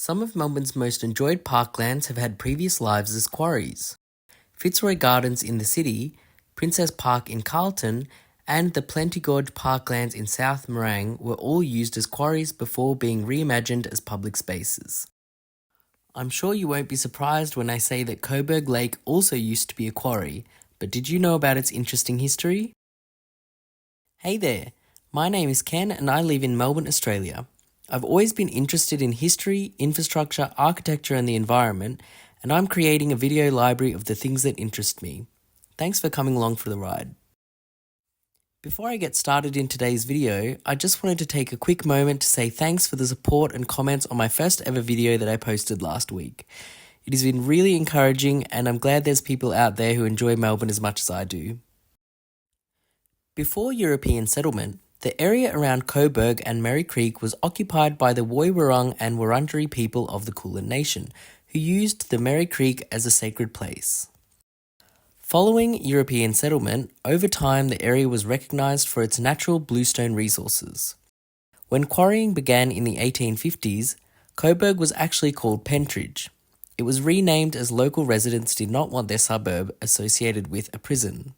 Some of Melbourne's most enjoyed parklands have had previous lives as quarries. Fitzroy Gardens in the city, Princess Park in Carlton, and the Plenty Gorge parklands in South Morang were all used as quarries before being reimagined as public spaces. I'm sure you won't be surprised when I say that Coburg Lake also used to be a quarry, but did you know about its interesting history? Hey there, my name is Ken and I live in Melbourne, Australia. I've always been interested in history, infrastructure, architecture and the environment, and I'm creating a video library of the things that interest me. Thanks for coming along for the ride. Before I get started in today's video, I just wanted to take a quick moment to say thanks for the support and comments on my first ever video that I posted last week. It has been really encouraging and I'm glad there's people out there who enjoy Melbourne as much as I do. Before European settlement, the area around Coburg and Merri Creek was occupied by the Woiwurrung and Wurundjeri people of the Kulin Nation, who used the Merri Creek as a sacred place. Following European settlement, over time the area was recognised for its natural bluestone resources. When quarrying began in the 1850s, Coburg was actually called Pentridge. It was renamed as local residents did not want their suburb associated with a prison.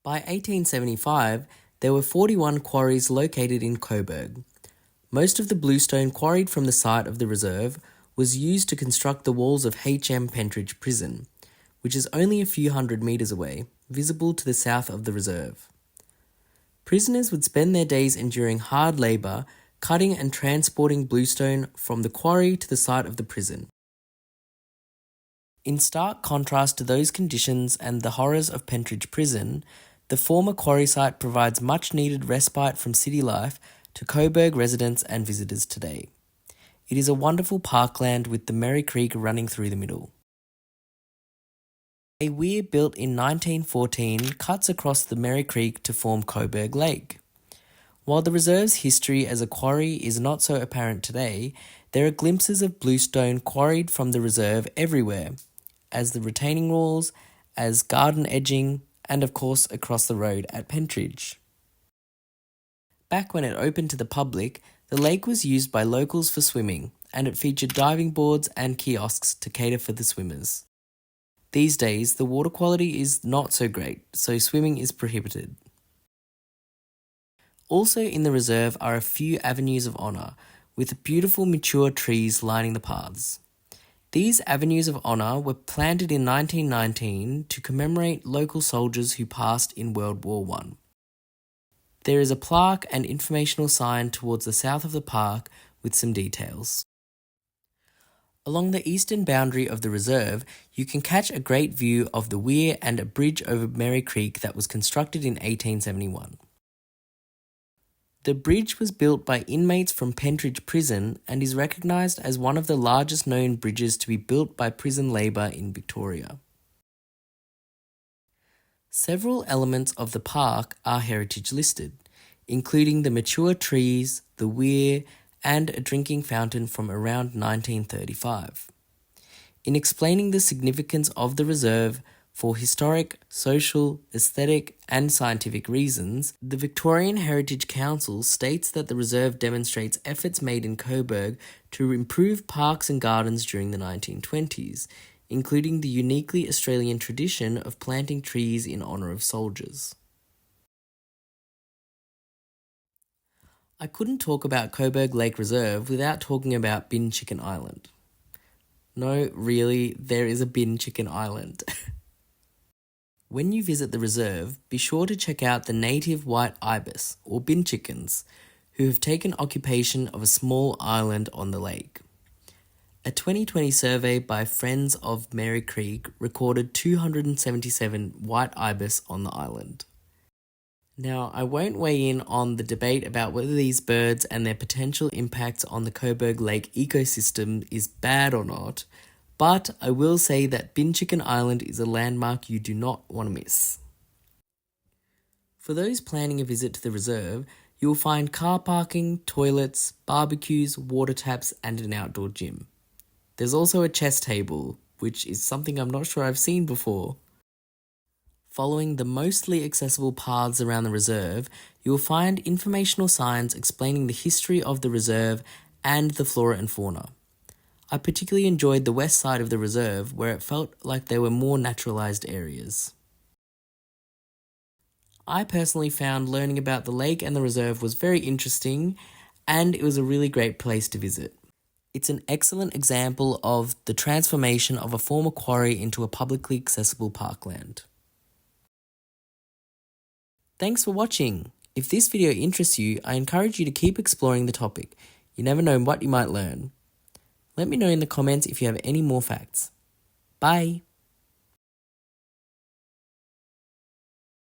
By 1875, there were 41 quarries located in Coburg. Most of the bluestone quarried from the site of the reserve was used to construct the walls of HM Pentridge Prison, which is only a few hundred metres away, visible to the south of the reserve. Prisoners would spend their days enduring hard labour, cutting and transporting bluestone from the quarry to the site of the prison. In stark contrast to those conditions and the horrors of Pentridge Prison, the former quarry site provides much-needed respite from city life to Coburg residents and visitors today. It is a wonderful parkland with the Merri Creek running through the middle. A weir built in 1914 cuts across the Merri Creek to form Coburg Lake. While the reserve's history as a quarry is not so apparent today, there are glimpses of bluestone quarried from the reserve everywhere, as the retaining walls, as garden edging, and of course across the road at Pentridge. Back when it opened to the public, the lake was used by locals for swimming, and it featured diving boards and kiosks to cater for the swimmers. These days, the water quality is not so great, so swimming is prohibited. Also in the reserve are a few avenues of honour, with beautiful mature trees lining the paths. These avenues of honour were planted in 1919 to commemorate local soldiers who passed in World War I. There is a plaque and informational sign towards the south of the park with some details. Along the eastern boundary of the reserve, you can catch a great view of the weir and a bridge over Merri Creek that was constructed in 1871. The bridge was built by inmates from Pentridge Prison and is recognised as one of the largest known bridges to be built by prison labour in Victoria. Several elements of the park are heritage listed, including the mature trees, the weir, and a drinking fountain from around 1935. In explaining the significance of the reserve for historic, social, aesthetic, and scientific reasons, the Victorian Heritage Council states that the reserve demonstrates efforts made in Coburg to improve parks and gardens during the 1920s, including the uniquely Australian tradition of planting trees in honour of soldiers. I couldn't talk about Coburg Lake Reserve without talking about Bin Chicken Island. No, really, there is a Bin Chicken Island. When you visit the reserve, be sure to check out the native white ibis, or bin chickens, who have taken occupation of a small island on the lake. A 2020 survey by Friends of Merri Creek recorded 277 white ibis on the island. Now, I won't weigh in on the debate about whether these birds and their potential impacts on the Coburg Lake ecosystem is bad or not, but I will say that Bin Chicken Island is a landmark you do not want to miss. For those planning a visit to the reserve, you will find car parking, toilets, barbecues, water taps, and an outdoor gym. There's also a chess table, which is something I'm not sure I've seen before. Following the mostly accessible paths around the reserve, you will find informational signs explaining the history of the reserve and the flora and fauna. I particularly enjoyed the west side of the reserve where it felt like there were more naturalised areas. I personally found learning about the lake and the reserve was very interesting, and it was a really great place to visit. It's an excellent example of the transformation of a former quarry into a publicly accessible parkland. Thanks for watching. If this video interests you, I encourage you to keep exploring the topic. You never know what you might learn. Let me know in the comments if you have any more facts. Bye!